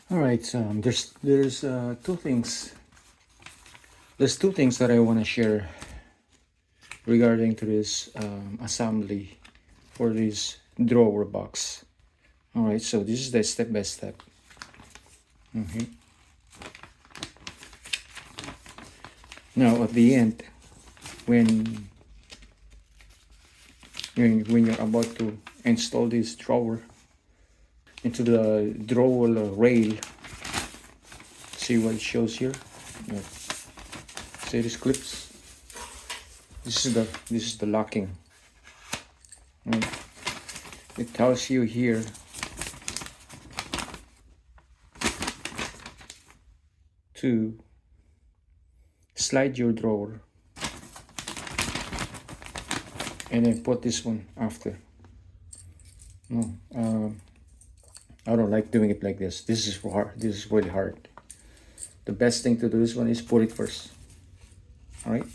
All right, so there's two things. There's two things that I want to share regarding to this assembly for this drawer box. All right, so this is the step by step. Okay. Now at the end, when when you're about to install this drawer into the drawer rail, see what it shows here. Yeah. See these clips. This is the locking. Right. It tells you here to slide your drawer and then put this one after. No, I don't like doing it like this. This is hard. This is really hard. The best thing to do this one is put it first. All right.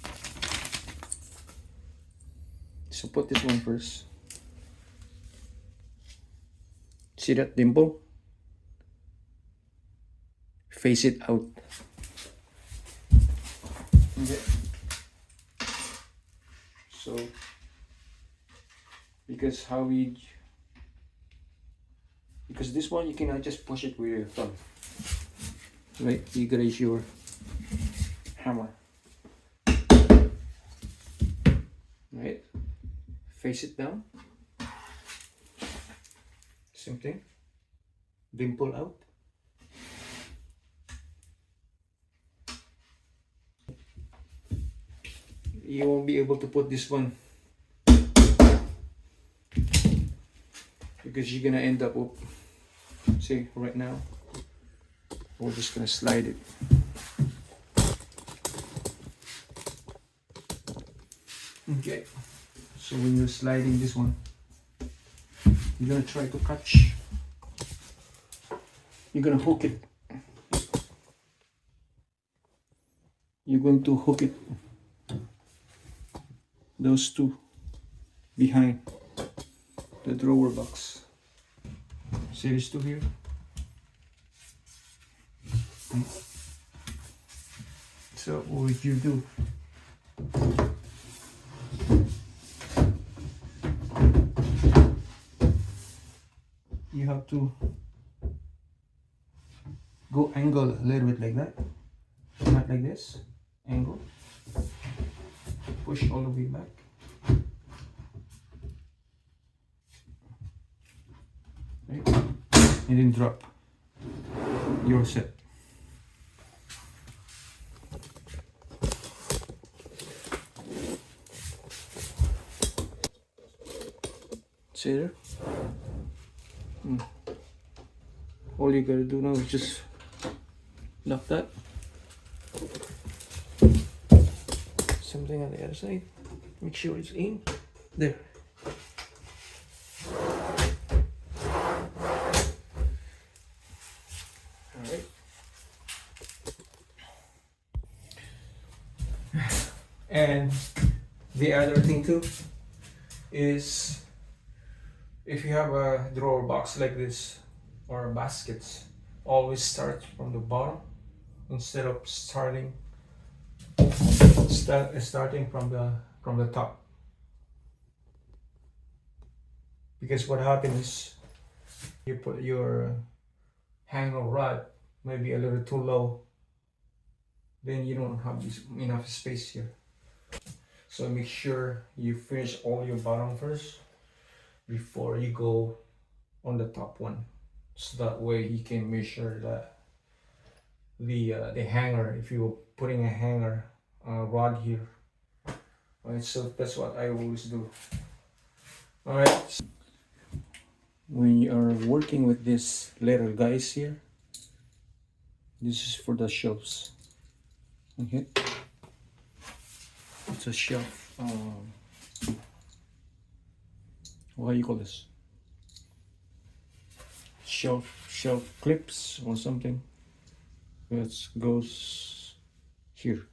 So put this one first. See that dimple? Face it out. Okay. So, because this one you cannot just push it with your thumb. Right? You gotta use your hammer. Right? Face it down. Same thing. Dimple out. You won't be able to put this one because you're gonna end up with, see right now we're just gonna slide it. Okay, so when you're sliding this one, you're gonna try to catch, you're gonna hook it, you're going to hook it, those two behind the drawer box. See these two here? So what would you do? You have to go angle a little bit like that, not like this, angle, push all the way back. Right? And then drop. You're set. See there? All you gotta do now is just lock that. Something on the other side. Make sure it's in. There. Alright. And the other thing too is if you have a drawer box like this or baskets, always start from the bottom instead of starting from the top. Because what happens is you put your hanger rod maybe a little too low, then you don't have enough space here. So make sure you finish all your bottom first before you go on the top one, so that way you can measure the hanger, if you're putting a hanger rod here. Alright, so that's what I always do. Alright, when you are working with these little guys here, this is for the shelves. Okay, it's a shelf, what do you call this, shelf clips or something that goes here.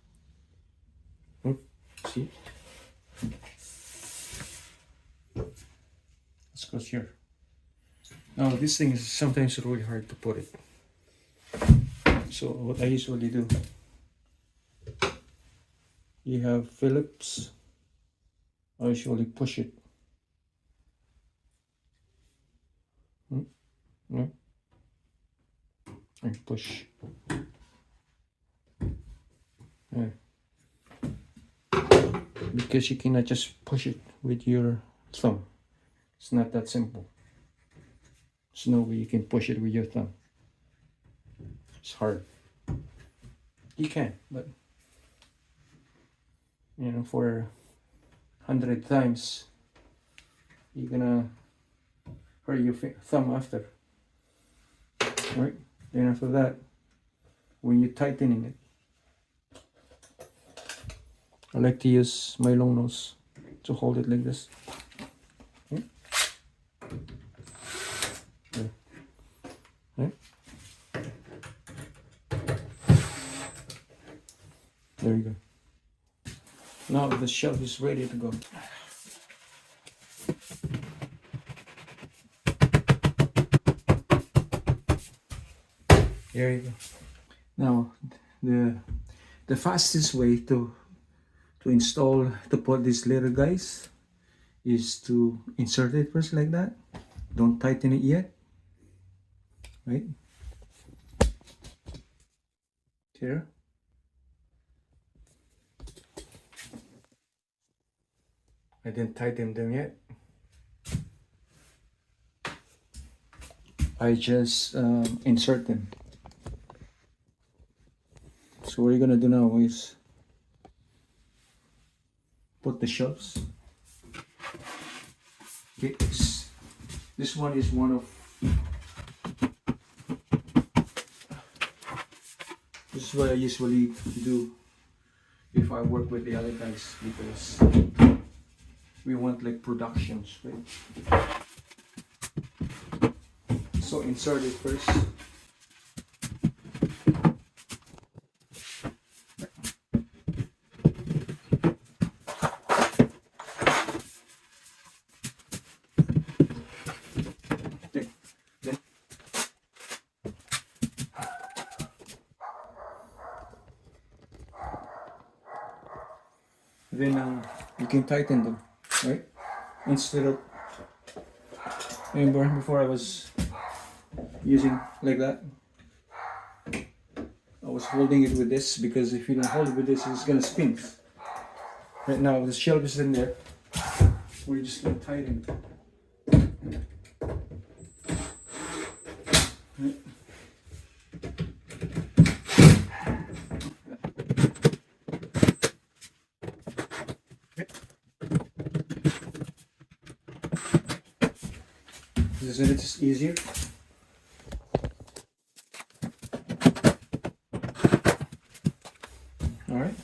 See, this goes here. Now this thing is sometimes really hard to put it. So what I usually do, you have Phillips, I usually push it. And push. Yeah. Because you cannot just push it with your thumb. It's not that simple. There's no way you can push it with your thumb. It's hard. You can, but you know, for 100 times, you're gonna hurt your thumb after. Right? Then after that, when you're tightening it, I like to use my long nose to hold it like this. Okay. Okay. Okay. There you go. Now the shelf is ready to go. There you go. Now the fastest way to put these little guys is to insert it first like that. Don't tighten it yet. Right? Here. I didn't tighten them yet. I just insert them. So what you're gonna do now is put the shelves. Okay, this one is one of. This is what I usually do if I work with the other guys, because we want like productions, right? So insert it first. Then you can tighten them, right? Instead of, remember before I was using like that, I was holding it with this, because if you don't hold it with this, it's gonna spin. Right now the shelf is in there, we're just gonna tighten it. Right. Isn't it just easier? All right.